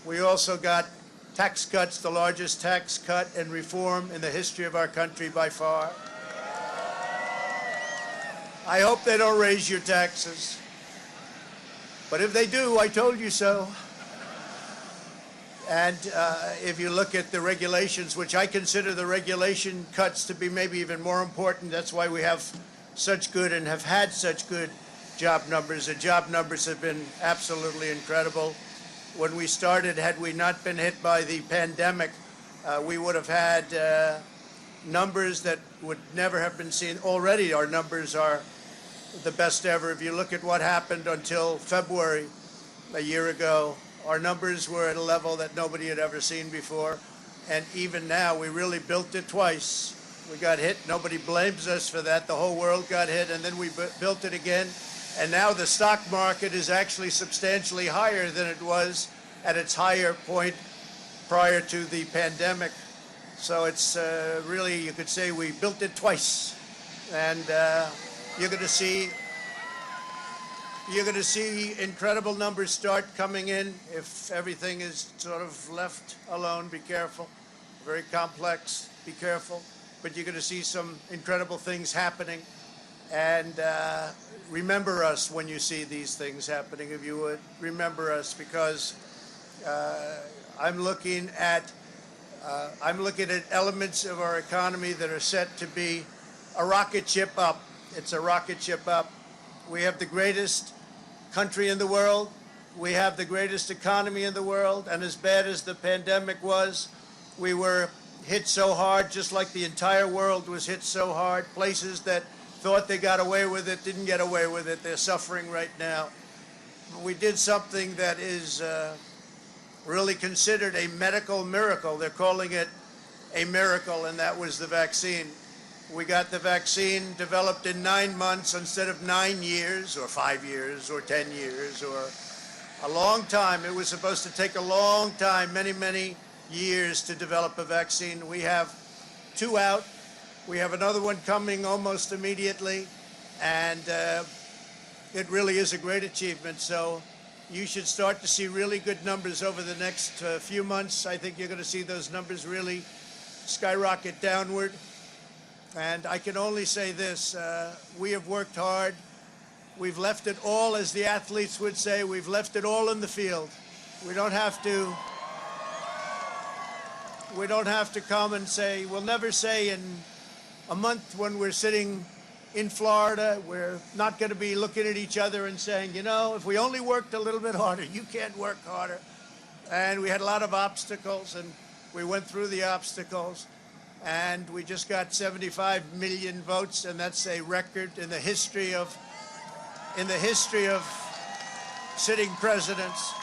We also got tax cuts, the largest tax cut and reform in the history of our country by far. I hope they don't raise your taxes. But if they do, I told you so. And if you look at the regulations, which I consider the regulation cuts to be maybe even more important, that's why we have such good and have had such good job numbers. The job numbers have been absolutely incredible. When we started, had we not been hit by the pandemic, we would have had numbers that would never have been seen. Already our numbers are the best ever. If you look at what happened until February a year ago, our numbers were at a level that nobody had ever seen before. And even now, we really built it twice. We got hit. Nobody blames us for that. The whole world got hit, and then we built it again. And now the stock market is actually substantially higher than it was at its higher point prior to the pandemic. So it's really, you could say we built it twice. And you're going to see incredible numbers start coming in if everything is sort of left alone. Be careful. Very complex. Be careful. But you're going to see some incredible things happening. And remember us when you see these things happening, if you would. Remember us, because I'm looking at elements of our economy that are set to be a rocket ship up. It's a rocket ship up. We have the greatest country in the world. We have the greatest economy in the world. And as bad as the pandemic was, we were hit so hard, just like the entire world was hit so hard. Places that thought they got away with it didn't get away with it. They're suffering right now. We did something that is really considered a medical miracle. They're calling it a miracle, and that was the vaccine. We got the vaccine developed in 9 months instead of 9 years or 5 years or 10 years or a long time. It was supposed to take a long time, many, many years to develop a vaccine. We have 2 out. We have another one coming almost immediately, and it really is a great achievement. So you should start to see really good numbers over the next few months. I think you're going to see those numbers really skyrocket downward. And I can only say this, we have worked hard. We've left it all, as the athletes would say, we've left it all in the field. We don't have to come and say, we'll never say in a month when we're sitting in Florida, we're not going to be looking at each other and saying, you know, if we only worked a little bit harder, you can't work harder. And we had a lot of obstacles, and we went through the obstacles. And we just got 75 million votes, and that's a record in the history of sitting presidents.